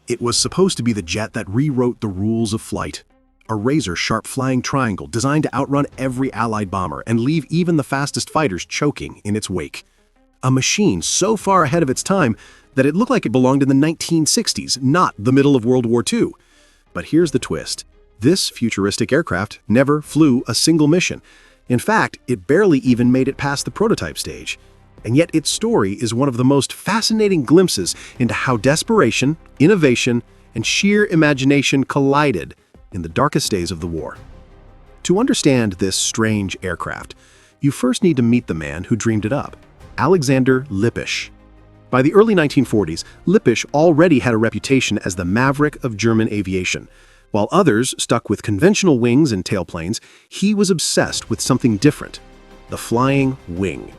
It was supposed to be the jet that rewrote the rules of flight. A razor-sharp flying triangle designed to outrun every Allied bomber and leave even the fastest fighters choking in its wake. A machine so far ahead of its time that it looked like it belonged in the 1960s, not the middle of World War II. But here's the twist. This futuristic aircraft never flew a single mission. In fact, it barely even made it past the prototype stage. And yet its story is one of the most fascinating glimpses into how desperation, innovation, and sheer imagination collided in the darkest days of the war. To understand this strange aircraft, you first need to meet the man who dreamed it up, Alexander Lippisch. By the early 1940s, Lippisch already had a reputation as the maverick of German aviation. While others stuck with conventional wings and tailplanes, he was obsessed with something different, the flying wing.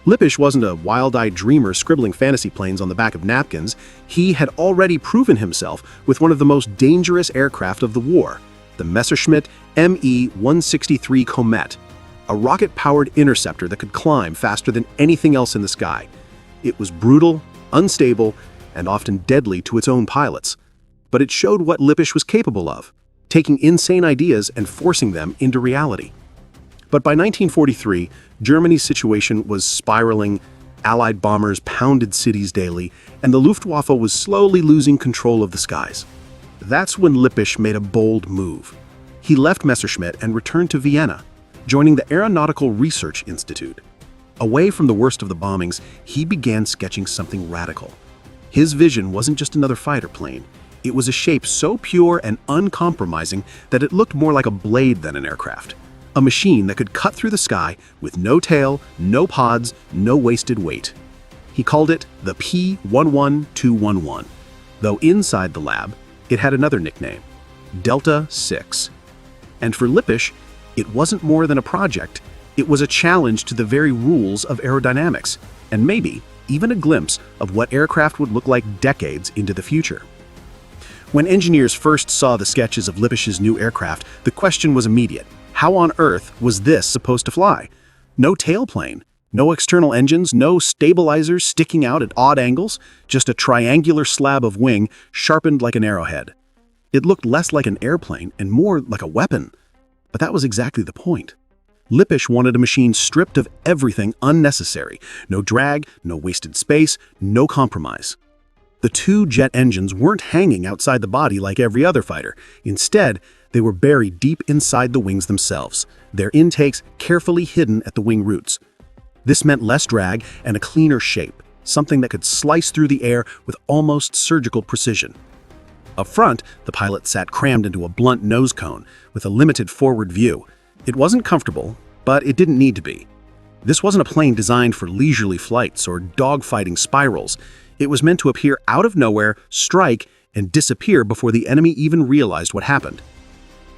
Lippisch wasn't a wild-eyed dreamer scribbling fantasy planes on the back of napkins. He had already proven himself with one of the most dangerous aircraft of the war, the Messerschmitt Me-163 Comet, a rocket-powered interceptor that could climb faster than anything else in the sky. It was brutal, unstable, and often deadly to its own pilots. But it showed what Lippisch was capable of, taking insane ideas and forcing them into reality. But by 1943, Germany's situation was spiraling, Allied bombers pounded cities daily, and the Luftwaffe was slowly losing control of the skies. That's when Lippisch made a bold move. He left Messerschmitt and returned to Vienna, joining the Aeronautical Research Institute. Away from the worst of the bombings, he began sketching something radical. His vision wasn't just another fighter plane. It was a shape so pure and uncompromising that it looked more like a blade than an aircraft. A machine that could cut through the sky with no tail, no pods, no wasted weight. He called it the P-11211, though inside the lab, it had another nickname, Delta 6. And for Lippisch, it wasn't more than a project, it was a challenge to the very rules of aerodynamics, and maybe even a glimpse of what aircraft would look like decades into the future. When engineers first saw the sketches of Lippisch's new aircraft, the question was immediate. How on earth was this supposed to fly? No tailplane, no external engines, no stabilizers sticking out at odd angles, just a triangular slab of wing sharpened like an arrowhead. It looked less like an airplane and more like a weapon. But that was exactly the point. Lippisch wanted a machine stripped of everything unnecessary. No drag, no wasted space, no compromise. The two jet engines weren't hanging outside the body like every other fighter. Instead, they were buried deep inside the wings themselves, their intakes carefully hidden at the wing roots. This meant less drag and a cleaner shape, something that could slice through the air with almost surgical precision. Up front, the pilot sat crammed into a blunt nose cone with a limited forward view. It wasn't comfortable, but it didn't need to be. This wasn't a plane designed for leisurely flights or dogfighting spirals. It was meant to appear out of nowhere, strike, and disappear before the enemy even realized what happened.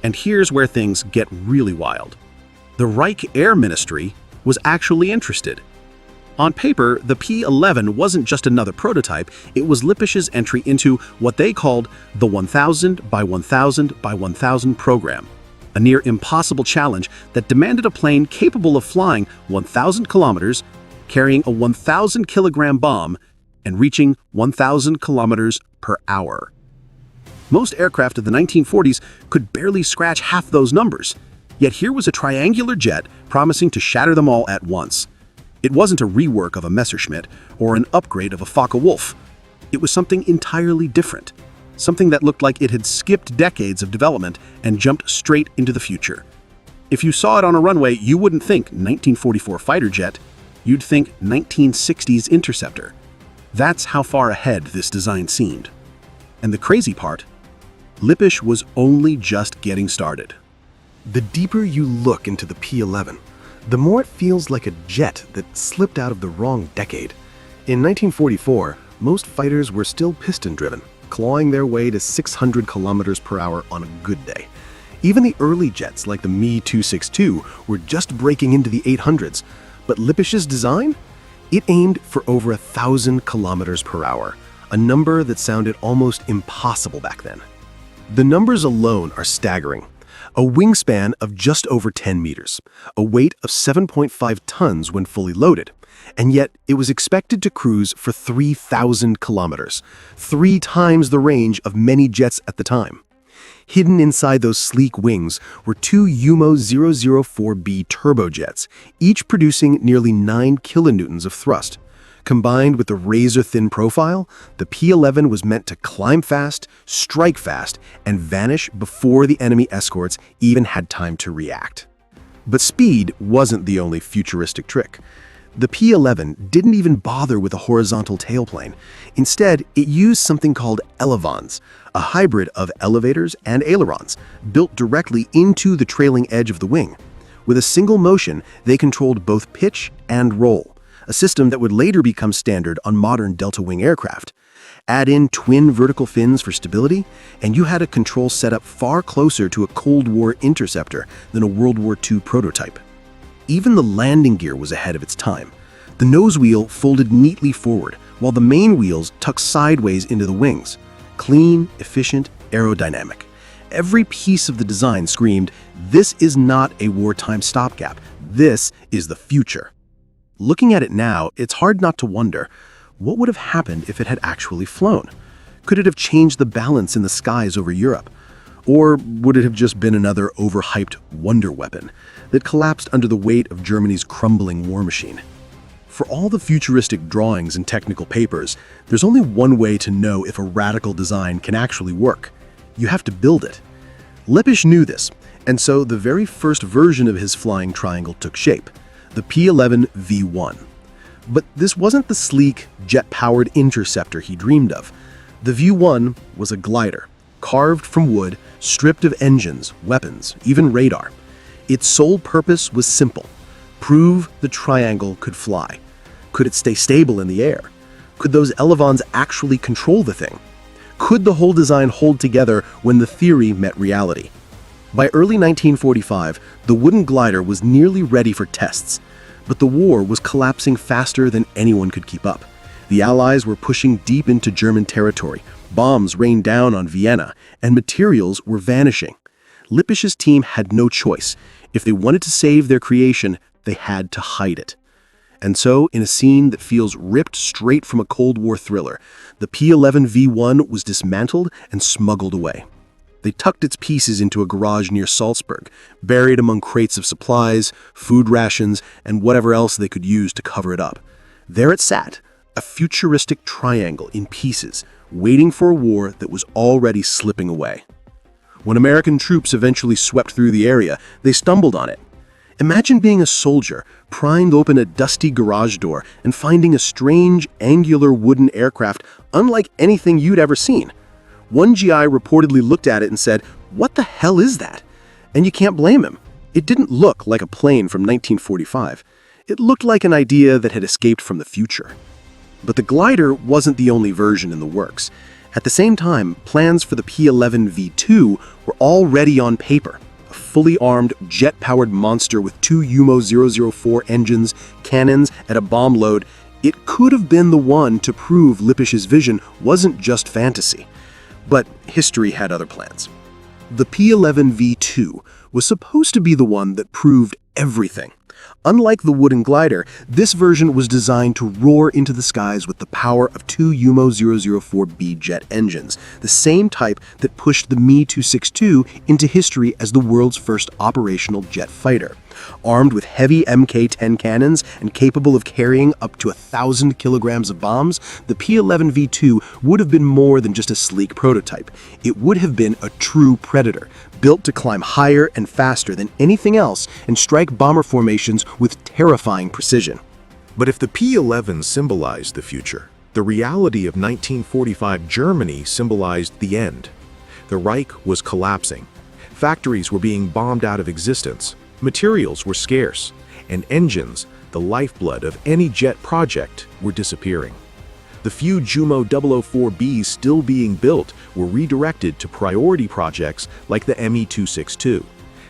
And here's where things get really wild. The Reich Air Ministry was actually interested. On paper, the P-11 wasn't just another prototype, it was Lippisch's entry into what they called the 1000 by 1000 by 1000 program, a near impossible challenge that demanded a plane capable of flying 1,000 kilometers, carrying a 1,000-kilogram bomb, and reaching 1,000 kilometers per hour. Most aircraft of the 1940s could barely scratch half those numbers, yet here was a triangular jet promising to shatter them all at once. It wasn't a rework of a Messerschmitt or an upgrade of a Focke-Wulf. It was something entirely different, something that looked like it had skipped decades of development and jumped straight into the future. If you saw it on a runway, you wouldn't think 1944 fighter jet, you'd think 1960s interceptor. That's how far ahead this design seemed. And the crazy part, Lippisch was only just getting started. The deeper you look into the P-11, the more it feels like a jet that slipped out of the wrong decade. In 1944, most fighters were still piston-driven, clawing their way to 600 kilometers per hour on a good day. Even the early jets like the Me-262 were just breaking into the 800s, but Lippisch's design? It aimed for over 1,000 kilometers per hour, a number that sounded almost impossible back then. The numbers alone are staggering. a wingspan of just over 10 meters, a weight of 7.5 tons when fully loaded, and yet it was expected to cruise for 3,000 kilometers, 3 times the range of many jets at the time. Hidden inside those sleek wings were 2 UMO-004B turbojets, each producing nearly 9 kilonewtons of thrust. Combined with the razor-thin profile, the P-11 was meant to climb fast, strike fast, and vanish before the enemy escorts even had time to react. But speed wasn't the only futuristic trick. The P-11 didn't even bother with a horizontal tailplane. Instead, it used something called elevons, a hybrid of elevators and ailerons, built directly into the trailing edge of the wing. With a single motion, they controlled both pitch and roll, a system that would later become standard on modern delta-wing aircraft. Add in twin vertical fins for stability, and you had a control setup far closer to a Cold War interceptor than a World War II prototype. Even the landing gear was ahead of its time. The nose wheel folded neatly forward, while the main wheels tucked sideways into the wings. Clean, efficient, aerodynamic. Every piece of the design screamed, "This is not a wartime stopgap. This is the future." Looking at it now, it's hard not to wonder, what would have happened if it had actually flown? Could it have changed the balance in the skies over Europe? Or would it have just been another overhyped wonder weapon that collapsed under the weight of Germany's crumbling war machine? For all the futuristic drawings and technical papers, there's only one way to know if a radical design can actually work. You have to build it. Lippisch knew this, and so the very first version of his flying triangle took shape, the P-11 V1. But this wasn't the sleek, jet-powered interceptor he dreamed of. The V1 was a glider, carved from wood, stripped of engines, weapons, even radar. Its sole purpose was simple: prove the triangle could fly. Could it stay stable in the air? Could those elevons actually control the thing? Could the whole design hold together when the theory met reality? By early 1945, the wooden glider was nearly ready for tests, but the war was collapsing faster than anyone could keep up. The Allies were pushing deep into German territory, bombs rained down on Vienna, and materials were vanishing. Lippisch's team had no choice. If they wanted to save their creation, they had to hide it. And so, in a scene that feels ripped straight from a Cold War thriller, the P-11 V1 was dismantled and smuggled away. They tucked its pieces into a garage near Salzburg, buried among crates of supplies, food rations, and whatever else they could use to cover it up. There it sat, a futuristic triangle in pieces, waiting for a war that was already slipping away. When American troops eventually swept through the area, they stumbled on it. Imagine being a soldier, prying open a dusty garage door and finding a strange, angular wooden aircraft unlike anything you'd ever seen. One GI reportedly looked at it and said, "What the hell is that?" And you can't blame him. It didn't look like a plane from 1945. It looked like an idea that had escaped from the future. But the glider wasn't the only version in the works. At the same time, plans for the P-11 V2 were already on paper. A fully armed, jet-powered monster with 2 UMO-004 engines, cannons, and a bomb load, it could have been the one to prove Lippisch's vision wasn't just fantasy. But history had other plans. The P-11 V2 was supposed to be the one that proved everything. Unlike the wooden glider, this version was designed to roar into the skies with the power of 2 UMO-004B jet engines, the same type that pushed the Me-262 into history as the world's first operational jet fighter. Armed with heavy Mk-10 cannons and capable of carrying up to 1,000 kilograms of bombs, the P-11 V2 would have been more than just a sleek prototype. It would have been a true predator, built to climb higher and faster than anything else and strike bomber formations with terrifying precision. But if the P-11 symbolized the future, the reality of 1945 Germany symbolized the end. The Reich was collapsing. Factories were being bombed out of existence. Materials were scarce, and engines, the lifeblood of any jet project, were disappearing. The few Jumo 004Bs still being built were redirected to priority projects like the Me-262,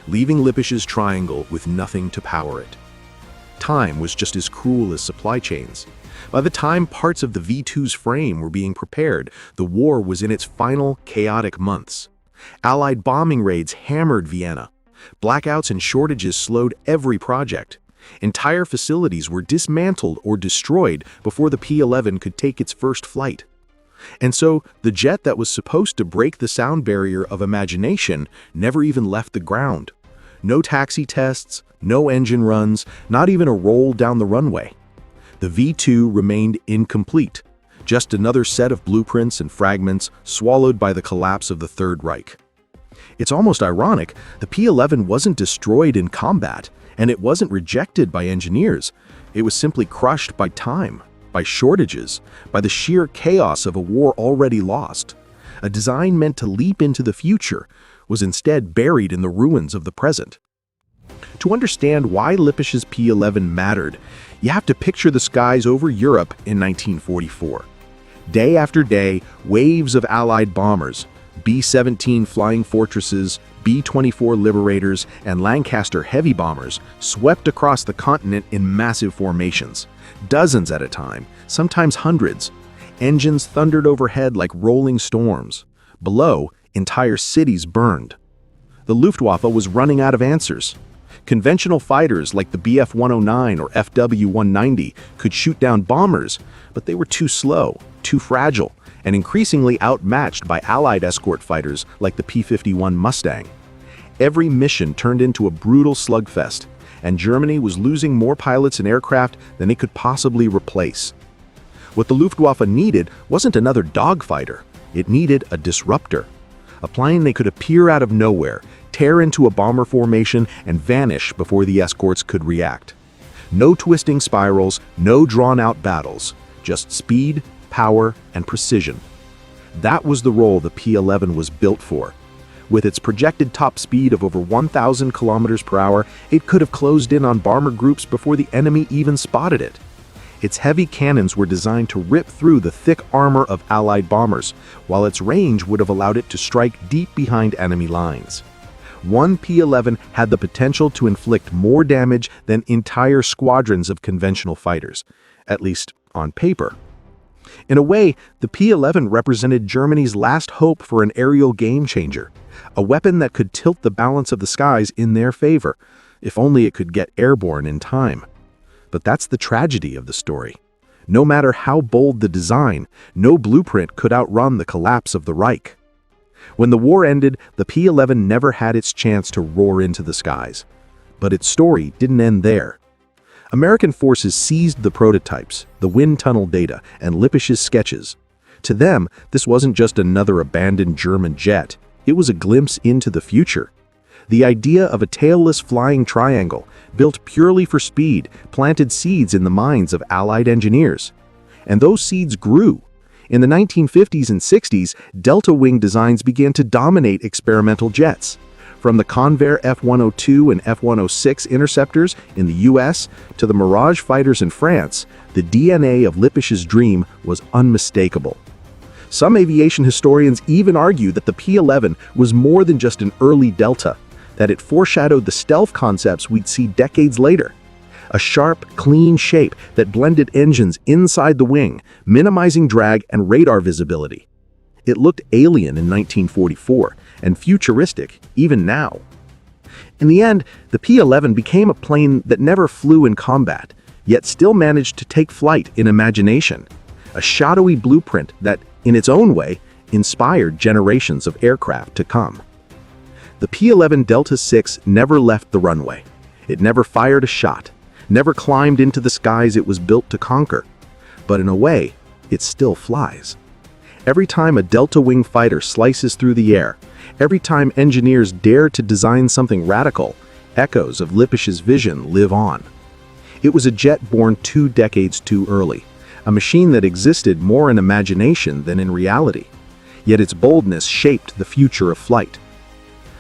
leaving Lippisch's triangle with nothing to power it. Time was just as cruel as supply chains. By the time parts of the V2's frame were being prepared, the war was in its final chaotic months. Allied bombing raids hammered Vienna, Blackouts and shortages slowed every project. Entire facilities were dismantled or destroyed before the P-11 could take its first flight. And so, the jet that was supposed to break the sound barrier of imagination never even left the ground. No taxi tests, no engine runs, not even a roll down the runway. The V-2 remained incomplete, just another set of blueprints and fragments swallowed by the collapse of the Third Reich. It's almost ironic, the P-11 wasn't destroyed in combat, and it wasn't rejected by engineers. It was simply crushed by time, by shortages, by the sheer chaos of a war already lost. A design meant to leap into the future was instead buried in the ruins of the present. To understand why Lippisch's P-11 mattered, you have to picture the skies over Europe in 1944. Day after day, waves of Allied bombers, B-17 Flying Fortresses, B-24 Liberators, and Lancaster heavy bombers swept across the continent in massive formations, dozens at a time, sometimes hundreds. Engines thundered overhead like rolling storms. Below, entire cities burned. The Luftwaffe was running out of answers. Conventional fighters like the Bf-109 or FW-190 could shoot down bombers, but they were too slow, too fragile, and increasingly outmatched by Allied escort fighters like the P-51 Mustang. Every mission turned into a brutal slugfest, and Germany was losing more pilots and aircraft than it could possibly replace. What the Luftwaffe needed wasn't another dogfighter. It needed a disruptor. A plane that could appear out of nowhere, tear into a bomber formation, and vanish before the escorts could react. No twisting spirals, no drawn-out battles, just speed, power, and precision. That was the role the P-11 was built for. With its projected top speed of over 1,000 kilometers per hour, it could have closed in on bomber groups before the enemy even spotted it. Its heavy cannons were designed to rip through the thick armor of Allied bombers, while its range would have allowed it to strike deep behind enemy lines. One P-11 had the potential to inflict more damage than entire squadrons of conventional fighters, at least on paper. In a way, the P-11 represented Germany's last hope for an aerial game-changer, a weapon that could tilt the balance of the skies in their favor, if only it could get airborne in time. But that's the tragedy of the story. No matter how bold the design, no blueprint could outrun the collapse of the Reich. When the war ended, the P-11 never had its chance to roar into the skies. But its story didn't end there. American forces seized the prototypes, the wind tunnel data, and Lippisch's sketches. To them, this wasn't just another abandoned German jet. It was a glimpse into the future. The idea of a tailless flying triangle, built purely for speed, planted seeds in the minds of Allied engineers. And those seeds grew. In the 1950s and 60s, delta wing designs began to dominate experimental jets. From the Convair F-102 and F-106 interceptors in the US to the Mirage fighters in France, the DNA of Lippisch's dream was unmistakable. Some aviation historians even argue that the P-11 was more than just an early delta, that it foreshadowed the stealth concepts we'd see decades later. A sharp, clean shape that blended engines inside the wing, minimizing drag and radar visibility. It looked alien in 1944 and futuristic even now. In the end, the P-11 became a plane that never flew in combat, yet still managed to take flight in imagination. A shadowy blueprint that, in its own way, inspired generations of aircraft to come. The P-11 Delta VI never left the runway. It never fired a shot, never climbed into the skies it was built to conquer. But in a way, it still flies. Every time a Delta Wing fighter slices through the air, every time engineers dare to design something radical, echoes of Lippisch's vision live on. It was a jet born 2 decades too early, a machine that existed more in imagination than in reality. Yet its boldness shaped the future of flight.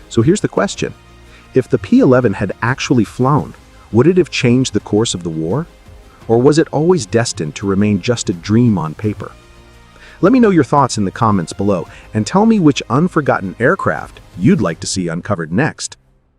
So here's the question. If the P-11 had actually flown, would it have changed the course of the war? Or was it always destined to remain just a dream on paper? Let me know your thoughts in the comments below, and tell me which unforgotten aircraft you'd like to see uncovered next.